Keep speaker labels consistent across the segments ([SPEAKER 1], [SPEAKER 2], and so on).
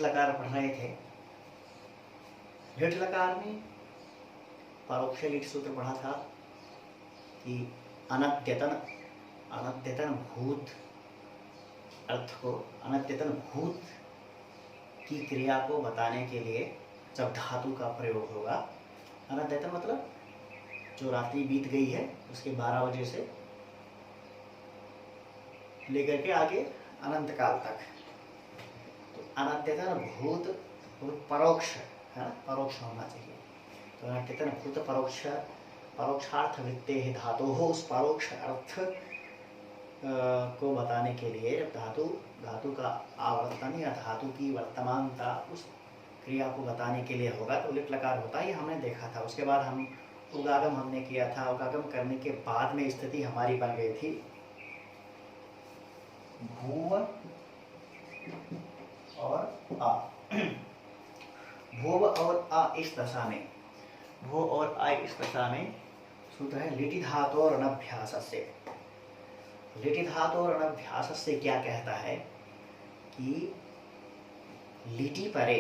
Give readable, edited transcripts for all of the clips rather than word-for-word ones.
[SPEAKER 1] Lit लकार पढ़ रहे थे। लिट लकार में परोक्ष लिट सूत्र पढ़ा था कि अनद्यतन भूत अर्थ को, अनद्यतन भूत की क्रिया को बताने के लिए जब धातु का प्रयोग होगा, अनद्यतन मतलब जो रात्रि बीत गई है उसके 12 बजे से लेकर के आगे अनंत काल तक, तो अनद्यतन भूत परोक्ष है, परोक्ष होना चाहिए। तो अनद्यतन भूत परोक्षार्थ वृत्ते है धातु हो, उस परोक्ष अर्थ को बताने के लिए जब धातु का आवर्तन या धातु की वर्तमानता उस क्रिया को बताने के लिए होगा तो लिट लकार होता है। ये हमने देखा था। उसके बाद हम उगागम हमने किया था। उगागम करने के बाद में स्थिति हमारी बन गई थी भूव और आ। भूव और आ इस दशा में, भू और आ इस दशा में सूत्र है लिटि धातु और अनभ्यास से। लिटि धातु और अनभ्यास से क्या कहता है कि लिटि परे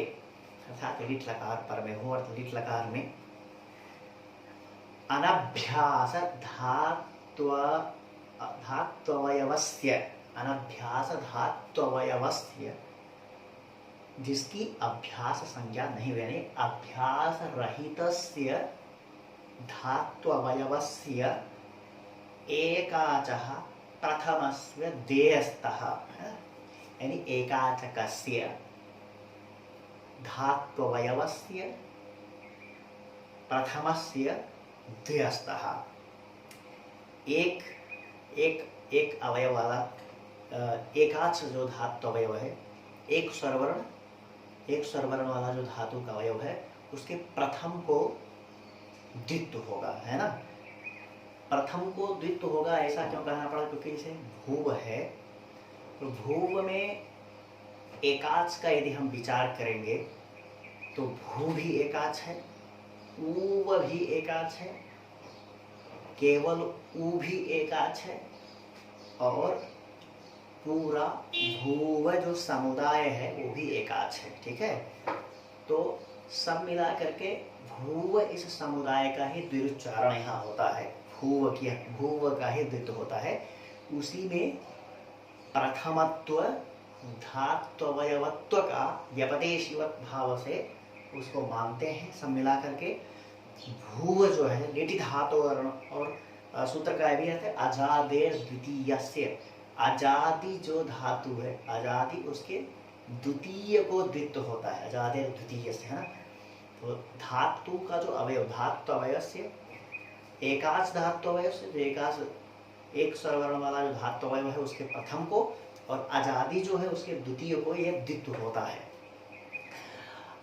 [SPEAKER 1] अर्थात लिट लकार पर में हो, अर्थ लिट लकार में अनभ्यास धात्वयवस्य, अनभ्यास धात्वयवस्य जिसकी अभ्यास संज्ञा नहीं, यानी अभ्यास रहितस्य धात्वयवस्य एकाचः प्रथमस्य देयस्तः, यानी एकाचकस्य धात्वयवस्य प्रथमस्य द्वयस्तः, एक अवयव वाला एकाच जो धातु अवयव है, एक स्वरवर्ण वाला जो धातु का अवयव है उसके प्रथम को द्वित्व होगा, है ना। प्रथम को द्वित्व होगा ऐसा क्यों कहना पड़ा, क्योंकि जैसे भूव है तो भूव में एकाच का यदि हम विचार करेंगे तो भू भी एकाच है, ऊव भी एकाच है, केवल ऊ भी एकाच है, और पूरा भूव जो समुदाय है वो भी एकाच है। ठीक है, तो सब मिला करके भूव इस समुदाय का ही द्विरुच्चारण यहाँ होता है, भूव का ही द्वित्व होता है। उसी में प्रथमत्व धात्वयवत्व का व्यपदेशिवत भाव से उसको मानते हैं। सब मिला करके भूव जो है लिटि धातु और सूत्र का भी अर्थ है अजादेर द्वितीयस्य, अजादि जो धातु है, अजादि उसके द्वितीय को द्वित्व होता है, अजादेर द्वितीय से, है ना। तो धातु का जो अवयव, धातु अवयव से एकाच धातु अवयव से, जो एक स्वरवर्ण वाला जो धातु अवयव है उसके प्रथम को, और अजादि जो है उसके द्वितीय को, यह द्वित्व होता है।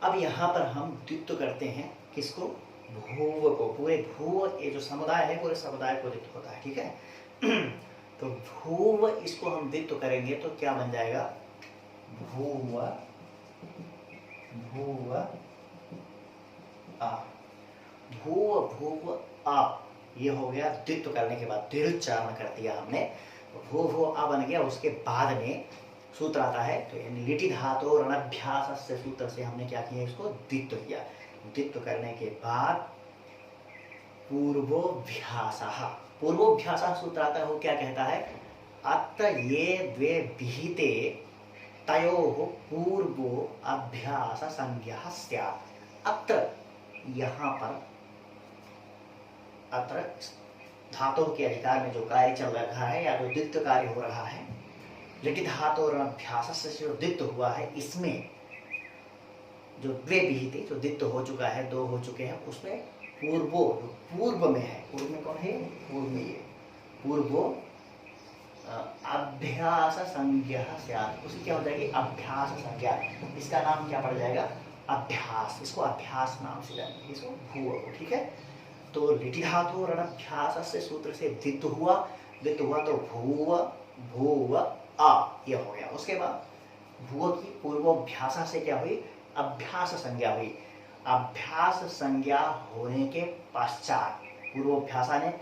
[SPEAKER 1] अब यहाँ पर हम द्वित्व करते हैं किसको, भूव को। पूरे भूव ये जो समुदाय है पूरे समुदाय को द्वित्व होता है। ठीक है, तो भूव इसको हम द्वित्व करेंगे तो क्या बन जाएगा, भूव आ, भूव आ, ये हो गया द्वित्व करने के बाद, द्विरुच्चारण कर दिया हमने, भू आ बन गया। उसके बाद में सूत्र आता है, तो लिटि धातु और अनभ्यास से सूत्र से हमने क्या किया, इसको द्वित्व किया। द्वित्व करने के बाद पूर्वोभ्यासः, पूर्वोभ्यासः सूत्र आता है, वो क्या कहता है, अत्र ये द्वे विहिते तयोः पूर्वो अभ्यास संज्ञा स्यात्। अत्र यहाँ पर, अत्र धातु के अधिकार में जो कार्य चल रहा है या जो द्वित्व कार्य हो रहा है, लिटि धातु और अभ्यास से जो द्वित्व हुआ है, इसमें जो द्वे विहिते जो द्वित्व हो चुका है, दो हो चुके हैं, उसमें पूर्वो, पूर्व में है, पूर्व में कौन है, पूर्व में ये पूर्वो अभ्यास संज्ञा स्यात्, उसकी क्या हो जाएगी, अभ्यास संज्ञा। इसका नाम क्या पड़ जाएगा, अभ्यास। इसको अभ्यास नाम से जानेंगे, इसको भूव को। ठीक है, तो लिटि धातु और अभ्यास से सूत्र से द्वित्व हुआ तो भूव आ ये हो गया। उसके बाद भूव की पूर्वोभ्यास से क्या हुई, अभ्यास संज्ञा हुई। अभ्यास संज्ञा होने के पश्चात पूर्वोभ्यास ने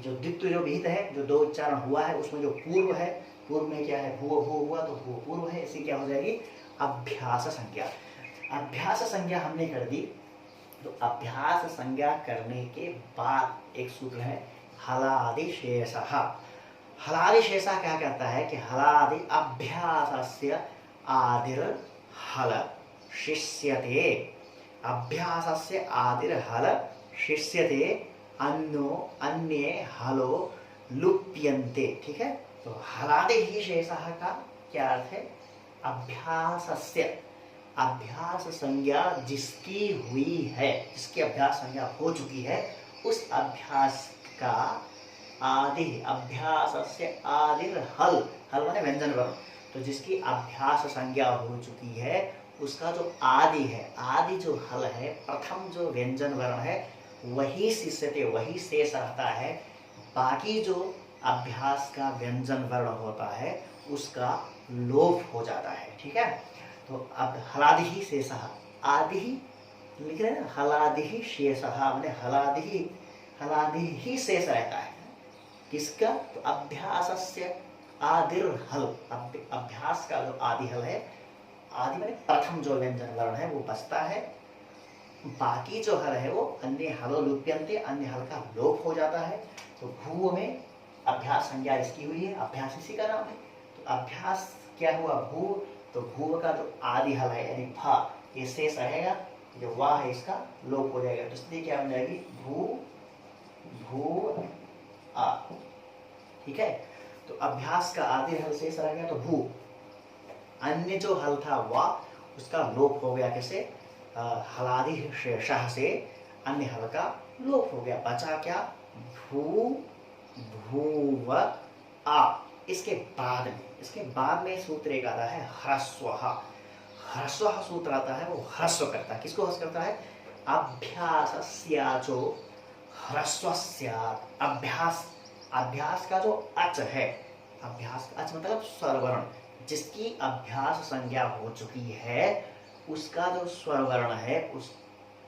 [SPEAKER 1] जो द्वित्व जो विहित है, जो दो उच्चारण हुआ है, उसमें जो पूर्व है, पूर्व में क्या है, भू हुआ तो भू पूर्व है, इससे क्या हो जाएगी, अभ्यास संज्ञा। अभ्यास संज्ञा हमने कर दी, तो अभ्यास संज्ञा करने के बाद एक सूत्र है हलादिशेषः। हलादिशेषः क्या कहता है कि हलादि अभ्यासस्य आदिर हल शिष्यते। अभ्यासस्य आदिर हल शिष्यते, अन्यो अन्ये हलो लुप्यन्ते। ठीक है, तो हलादिशेषः का क्या अर्थ है? अभ्यासस्य, अभ्यास संज्ञा जिसकी हुई है, जिसकी अभ्यास संज्ञा हो चुकी है, उस अभ्यास का आदि, अभ्यासस्य आदिर हल, हल माने व्यंजन वर्ण, तो जिसकी अभ्यास संज्ञा हो चुकी है उसका जो आदि है, आदि जो हल है, प्रथम जो व्यंजन वर्ण है, वही शिष्यते, वही शेष रहता है। बाकी जो अभ्यास का व्यंजन वर्ण होता है उसका लोप हो जाता है। ठीक है, तो अब हलादि ही शेषः, आदि ही लिख रहे हैं ना, हलादि ही शेषः माने हलादि ही शेष रहता है। किसका? तो अभ्यासस्य आदिर हल, अभ्यास का जो आदि हल है, आदि माने प्रथम जो व्यंजन वर्ण है वो बचता है, बाकी जो हल है वो अन्य हलो लुप्यन्ते, अन्य हल का लोप हो जाता है। तो भू में अभ्यास संज्ञा इसकी हुई है, अभ्यास इसी का नाम है। तो अभ्यास क्या हुआ? भू, तो भू का जो आदि हल है यानी भा, ये शेष रहेगा, जो वाह है इसका लोप हो जाएगा। तो इसलिए क्या बन जाएगी? भू भू आ। ठीक है, तो अभ्यास का आदि हल शेष रह गया तो भू, अन्य जो हल था वाह उसका लोप हो गया। कैसे? हलादि शेषः से अन्य हल का लोप हो गया, बचा क्या? भू भूव आ। इसके बाद में सूत्र एक आता है ह्रस्वः। ह्रस्वः सूत्र आता है, वो ह्रस्व करता है। किसको ह्रस्व करता है? अभ्यासस्याचो ह्रस्वस्यात्। अभ्यास का जो अच है, अभ्यास का अच मतलब स्वरवर्ण, जिसकी अभ्यास संज्ञा हो चुकी है उसका जो स्वरवर्ण है उस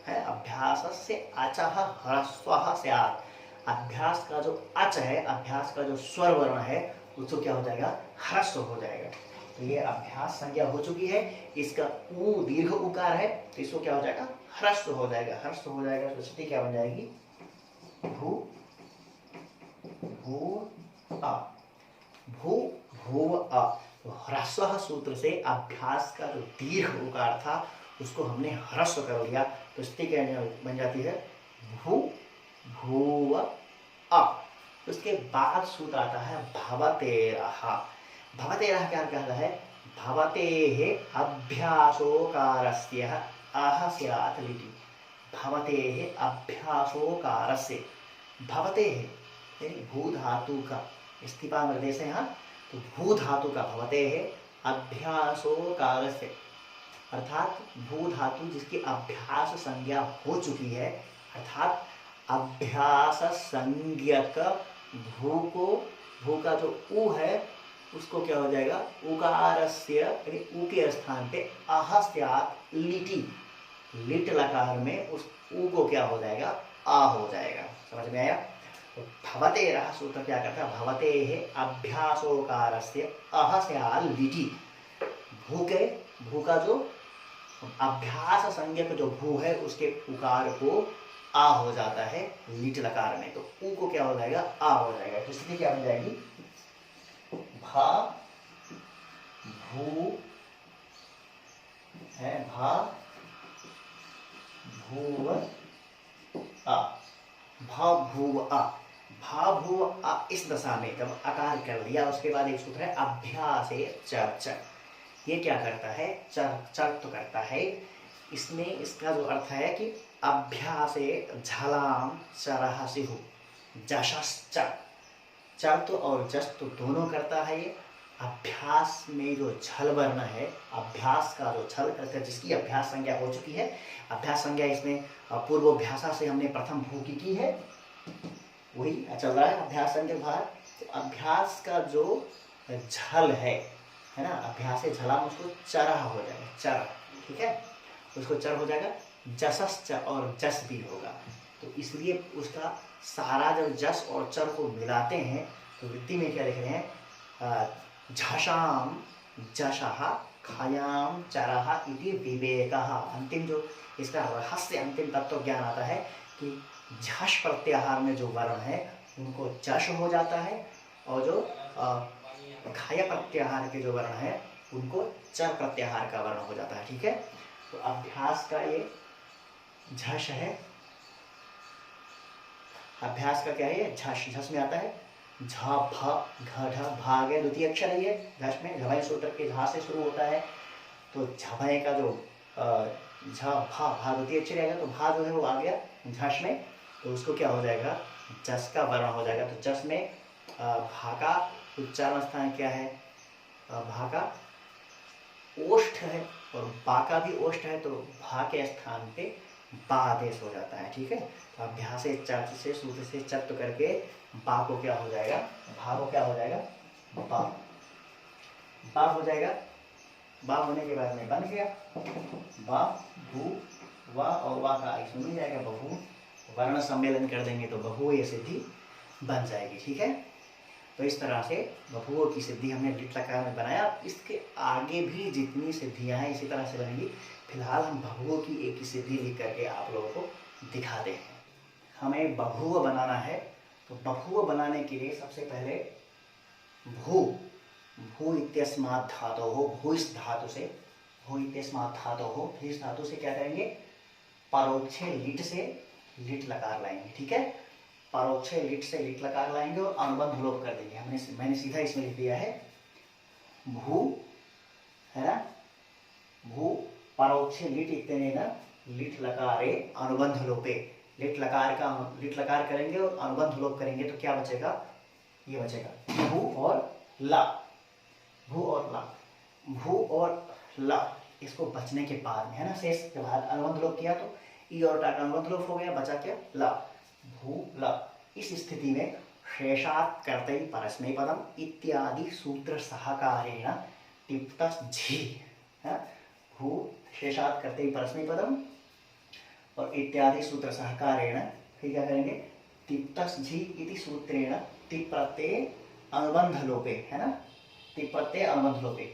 [SPEAKER 1] है अभ्यासस्य अचः ह्रस्वः स्यात्। अभ्यास का जो अच है, अभ्यास का जो स्वर वर्ण है उसको क्या हो जाएगा? ह्रस्व हो जाएगा। तो ये अभ्यास संज्ञा हो चुकी है, इसका ऊ दीर्घ उकार है, तो इसको क्या हो जाएगा? ह्रस्व हो जाएगा। ह्रस्व हो जाएगा तो स्थिति क्या बन जाएगी? भू भू आ, भू भू आ। तो ह्रस्व सूत्र से अभ्यास का जो दीर्घ उकार था उसको हमने ह्रस्व कर लिया, तो स्थिति क्या बन जाती है? भू भूव अ। उसके बाद सूत्र आता है भवतेरः। भवतेरः क्या कहता है? भवतेः अभ्यासोकारस्य अह स्यात् लिटि। भवतेः अभ्यासोकारस्य, भवतेः भू धातु का इस्तीफा निर्देश है यहाँ, तो भू धातु का भवतेः अभ्यासोकारस्य, अर्थात भू धातु जिसकी अभ्यास संज्ञा हो चुकी है, अर्थात अभ्यास संज्ञक भू को, भू का जो ऊ है उसको क्या हो जाएगा? उकारस्य यानी ऊ के स्थान पे अह स्यात् लिटि, लिट लकार में उस ऊ को क्या हो जाएगा? आ हो जाएगा। समझ में आया? तो भवतेरः सूत्र क्या करता है? भवतेः अभ्यासोकारस्य अह स्यात् लिटि। भू का जो अभ्यास संज्ञक जो भू है उसके उकार को आ हो जाता है लिट लकार में, तो ऊ को क्या हो जाएगा? आ हो जाएगा। तो स्थिति क्या बन जाएगी? भा भू है, भा भूव आ, भा भूव आ। भा भूव आ इस दशा में जब आकार कर लिया उसके बाद एक सूत्र है अभ्यासे चर्च। ये क्या करता है? चर तो करता है। इसमें इसका जो अर्थ है कि अभ्यासे झलाम चरः सिहु जशश्च। चर्त और जस तो दोनों करता है ये। अभ्यास में जो झल वर्ण है, अभ्यास का जो झल करता है, जिसकी अभ्यास संज्ञा हो चुकी है, अभ्यास संज्ञा इसमें पूर्वोभ्यासा से हमने प्रथम भू की है, वही चल रहा है अभ्यास संज्ञा भार। तो अभ्यास का जो झल है ना, अभ्यास से झलाम उसको चरः हो जाएगा, चर। ठीक है, उसको चर हो जाएगा। जसश्च और जस भी होगा, तो इसलिए उसका सारा जब जस और चर को मिलाते हैं तो वृत्ति में क्या लिख रहे हैं? झषाम जशः खयाम चरः इति विवेकः। अंतिम जो इसका रहस्य, अंतिम तत्व ज्ञान आता है कि झष प्रत्याहार में जो वर्ण है उनको चश हो जाता है, और जो खय प्रत्याहार के जो वर्ण है उनको चर प्रत्याहार का वर्ण हो जाता है। ठीक है, तो अभ्यास का ये झष है, अभ्यास का क्या है ये झष। झष में आता है झ भ घ ढ भा गया, द्वितीय अक्षर है ये झष में, झभय सूत्र के झा से शुरू होता है। तो झभय का जो झ भा भा द्वितीय अक्षर आएगा, तो भा जो है वो आ गया झष में, तो उसको क्या हो जाएगा जस का वर्ण हो जाएगा। तो जस में भा का उच्चारण स्थान क्या है, भा का ओष्ठ है और बा का भी ओष्ठ है, तो भा के स्थान पे बा आदेश हो जाता है। ठीक है, तो अभ्यास से सूत्र से चत्व करके बा को क्या हो जाएगा, भा को क्या हो जाएगा बा, बा हो जाएगा। बा होने के बाद में बन गया बा भू वा, और वा का इसमें मिल जाएगा बहु, वर्ण सम्मेलन कर देंगे तो बहु ये सिद्धि बन जाएगी। ठीक है, तो इस तरह से बभुओं की सिद्धि हमने लिट लकार में बनाया। इसके आगे भी जितनी सिद्धियां हैं इसी तरह से बनेंगी। फिलहाल हम बभुओं की एक ही सिद्धि लिख करके आप लोगों को दिखाते हैं। हमें बभुव बनाना है, तो बभुव बनाने के लिए सबसे पहले भू, भू इत्यस्मात् धातोः, भू इस धातु से, भू इत्यस्मात् धातोः, इस धातु से क्या करेंगे परोक्षे लिट से लिट लकार लाएंगे। ठीक है, परोक्षे लिट से लिट लकार लाएंगे और अनुबंध लोप कर देंगे। मैंने सीधा इसमें लिख दिया है भू, है ना, भू परोक्षे लिट इत्यनेन लिट लकारे अनुबंध लोपे। लिट लकार करेंगे और अनुबंध लोप करेंगे तो क्या बचेगा, ये बचेगा भू और ला, भू और ला, भू और ला। इसको बचने के बाद में, है ना, शेष जब अनुबंध लोप किया तो ई और टा का अनुबंध लोप हो गया, बचा क्या ला, भू ला। इस स्थिति में शेषात् कर्तरि परस्मैपदम इत्यादि सूत्र सहकारेण टिप्त झी, भू शेषात् कर्तरि परस्मैपदम और इत्यादि सूत्र सहकारेण, फिर क्या करेंगे टिप्त झी इति सूत्रेण टिप प्रत्यय अनुबंध लोपे, है ना, टिप प्रत्यय अनुबंध लोपे,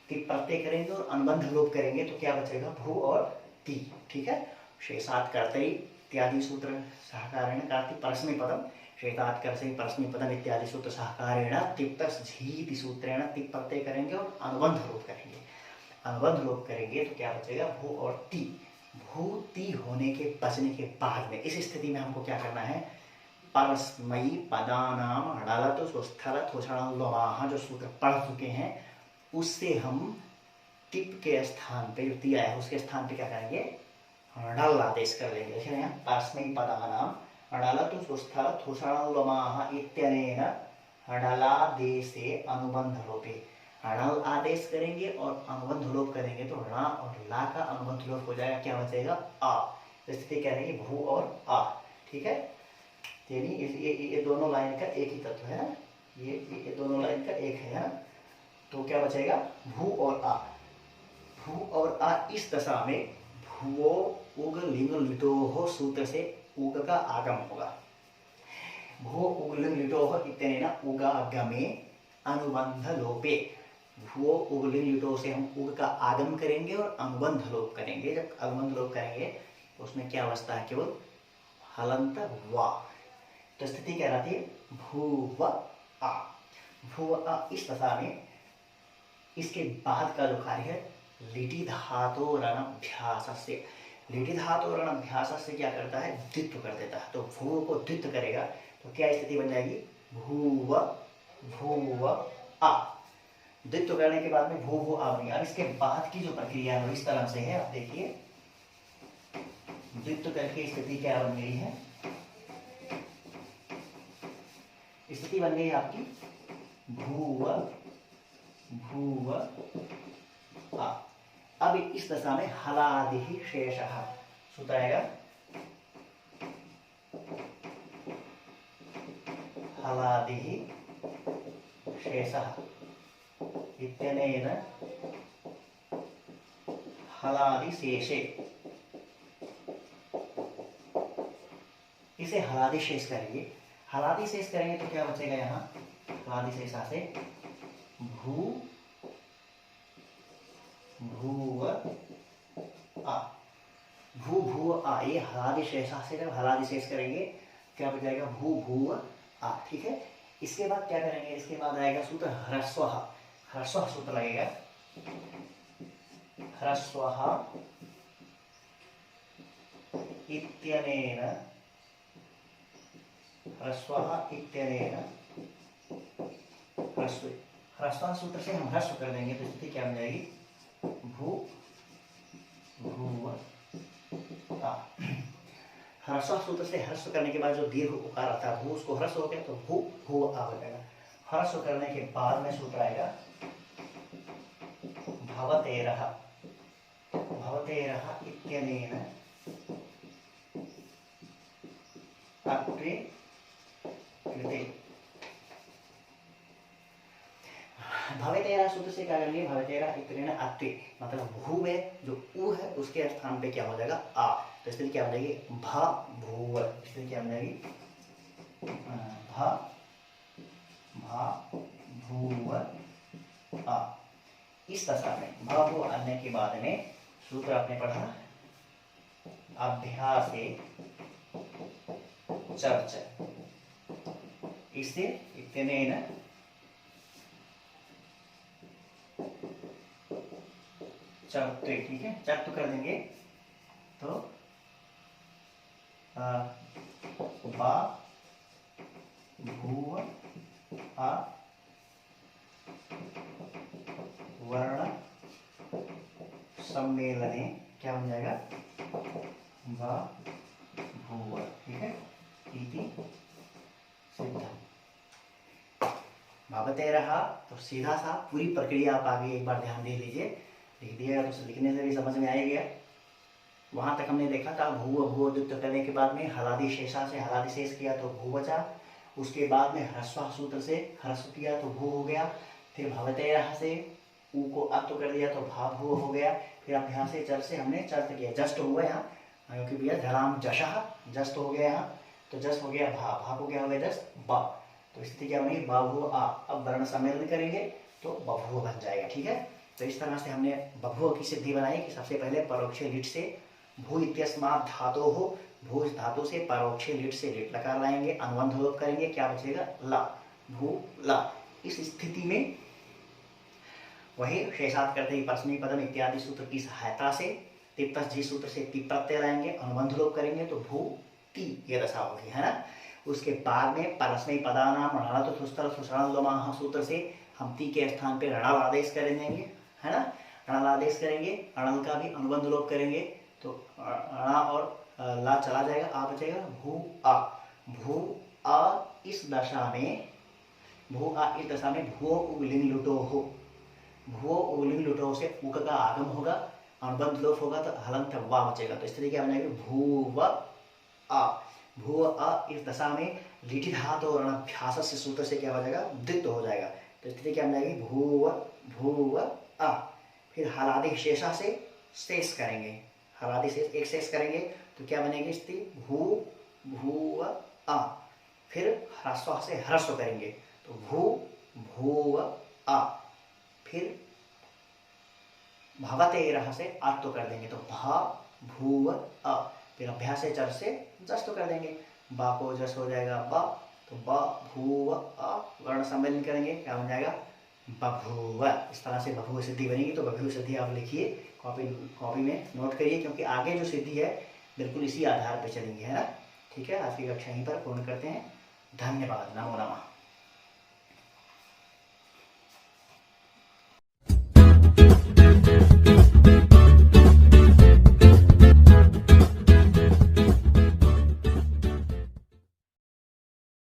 [SPEAKER 1] टिप प्रत्यय करेंगे और अनुबंध लोप करेंगे तो क्या बचेगा भू और ती। ठीक है, शेषात् कर्तरि इत्यादि सूत्र सहकारेण कार्ति परस्मैपदम, शेषात् कर्तरि परस्मैपदम इत्यादि सूत्र सहकारेण टिप्त झी सूत्रेण टिप प्रत्यय करेंगे और अनुबंध लोप करेंगे। अनुबंध लोप करेंगे तो क्या बचेगा भू और ती। भू ती होने के बचने के बाद में इस स्थिति में हमको क्या करना है, परस्मयी पदानाम हड़ालत स्वस्थलत होषणलोमाः जो सूत्र पढ़ चुके हैं उससे हम टिप के स्थान पे जो ती आया है उसके स्थान पे क्या करेंगे हड़ल आदेश कर देंगे। देखिए यहाँ परस्मयी पदानाम हड़ालत स्वस्थलत होषणलोमाः इत्यनेन हड़लादेशे अनुबंध लोपे। हड़ल आदेश करेंगे और अनुबंध लोप करेंगे तो णा और ला का अनुबंध लोप हो जाएगा, क्या बचेगा आ। स्थिति कह रही है भू और आ। ठीक है, ये दोनों लाइन का एक ही तत्व है, ये दोनों लाइन का एक है ना, तो क्या बचेगा भू और आ। भू और आ इस दशा में भूओ उग लिंग लिटोः सूत्र से उग का आगम होगा। भू उग लिंग लिटोः इत्यनेन उगागमे अनुबंध लोपे। भूओ उग लिंग लिटोः से हम उग का आगम करेंगे और अनुबंध लोप करेंगे। जब अनुबंध लोप करेंगे तो उसमें क्या बचता है केवल हलंत वा। तो स्थिति क्या रहती है भूव आ। भूव आ इस दशा में इसके बाद का जो कार्य है लिटि धातो रणभ्यास से, लिटि धातो रणभ्यास से क्या करता है द्वित्व कर देता है। तो भू को द्वित्व करेगा तो क्या स्थिति बन जाएगी भूव भूव आ। द्वित्व करने के बाद में भू आ बनेगा। अब इसके बाद की जो प्रक्रिया है इस तरह से है, आप देखिए द्वित्व करके स्थिति क्या बन गई है, स्थिति बन गई आपकी भूव भूव आ। अब इस दशा में हलादि शेषः सूत्र आएगा, हलादि शेषः इत्यनेन हलादि शेषे। इसे हलादि शेष करेंगे। हलादि शेष करेंगे तो क्या बचेगा यहाँ हलादि शेषा से भू भूव आ, भू भूव आ, ये हलादि शेषा से जब हलादि शेष करेंगे क्या बच जाएगा, भू भूव आ। ठीक है, इसके बाद क्या करेंगे, इसके बाद आएगा सूत्र ह्रस्व, ह्रस्व सूत्र लगेगा, ह्रस्व इत्यनेन, ह्रस्व इत्यनेन, ह्रस्व, ह्रस्व सूत्र से हम ह्रस्व कर देंगे तो स्थिति क्या बन जाएगी, भू भूव आ। ह्रस्व सूत्र से ह्रस्व करने के बाद जो दीर्घ उकार आता है भू, उसको ह्रस्व हो गया तो भू भूव आ हो जाएगा। ह्रस्व करने के बाद में सूत्र आएगा भवतेरः, भवतेरः इत्यनेन अत्रे कृते। भवतेरः सूत्र से क्या करेंगे, भवतेरः इत्यनेन अत्रे, मतलब भू में जो ऊ है उसके स्थान पे क्या हो जाएगा, आ, तो स्थिति क्या बनेगी, भा भूव, स्थिति क्या बनेगी, भा भा भूव आ। इस दशा में भा भू आने के बाद में सूत्र आपने पढ़ा अभ्यासे चर्च, इससे इत्यनेन चर्त्वे, ठीक है, चर्त कर देंगे तो बा भूव आ वर्ण सम्मेलने क्या बन जाएगा, बा भूव, ठीक है, इति सिद्धम। भवतेरः तो सीधा सा पूरी प्रक्रिया आप आगे एक बार ध्यान दे लीजिए, लिख दिया तो लिखने से भी समझ में आ गया। वहां तक हमने देखा था भूव भूव द्वित्व करने के बाद में हलादि शेषा से हलादि शेष किया तो भू बचा, उसके बाद में ह्रस्व सूत्र से ह्रस्व किया तो भू हो गया, फिर भवतेरः से ऊ को अत्व कर दिया तो भा भू हो गया, फिर अब यहाँ से चर से हमने चर्त किया, जस्ट हुआ यहाँ क्योंकि भैया झलाम जशः, जस्ट हो गया यहाँ, तो जस्ट हो गया भा, भा को क्या हो गया जस्ट बा, तो स्थिति क्या बनेगी, बाभू आ। अब वर्ण सम्मेलन करेंगे तो बभू बन जाएगा। ठीक है, तो इस तरह से हमने बभू की सिद्धि बनाई कि सबसे पहले परोक्ष लिट से भू इत्यस्मात् धातोः, भू धातु से परोक्ष लिट से लिट लकार लाएंगे, अनुबंध लोप करेंगे, क्या बचेगा, ला, भू ला। इस स्थिति में वही शेषात् करते ही परस्मै पदम इत्यादि सूत्र की सहायता से तिप्तस जी सूत्र से ति प्रत्यय लाएंगे, अनुबंध लोप करेंगे तो भू ती ये दशा होगी, है ना। उसके बाद में परस्मै पदानाम रणत सुस्तर सुषण लोमाह सूत्र से हम ती के स्थान पे रणल आदेश कर देंगे, है ना, रणल आदेश करेंगे, रणल का भी अनुबंध लोप करेंगे तो रणा और ला चला जाएगा, आ बचेगा भू आ। भू आ इस दशा में, भू आ इस दशा में भूओ उलिंग लुटो हो, भूओ उलिंग लुटो से उक का आगम होगा, अनुबंध लोप होगा तो हलंत वा बचेगा, तो इस तरीके क्या बनेगा, भूव आ। भू आ इस दशा में लिटि धातु और अभ्यास से सूत्र से क्या हो जाएगा, द्वित्व हो जाएगा, तो स्थिति क्या बनेगी, भूव भूव आ। फिर हलादि शेषा से शेष करेंगे, हलादि शेष एक शेष करेंगे तो क्या बनेगी स्थिति, भू भूव आ। फिर ह्रस्व से ह्रस्व करेंगे तो भू भूव आ। फिर भवतेरः से आत्व कर देंगे तो भा भूव आ। फिर अभ्यास से चर से जस्ट कर देंगे, बा को जस हो जाएगा बा, तो बा भूव आ, वर्ण सम्मेलन करेंगे क्या बन जाएगा, बभूव। इस तरह से बभूव सिद्धि बनेगी। तो बभूव सिद्धि आप लिखिए, कॉपी में नोट करिए, क्योंकि आगे जो सिद्धि है बिल्कुल इसी आधार पर चलेंगे, है ना। ठीक है, आज की कक्षा यहीं पर पूर्ण करते हैं। धन्यवाद। नमो नमः।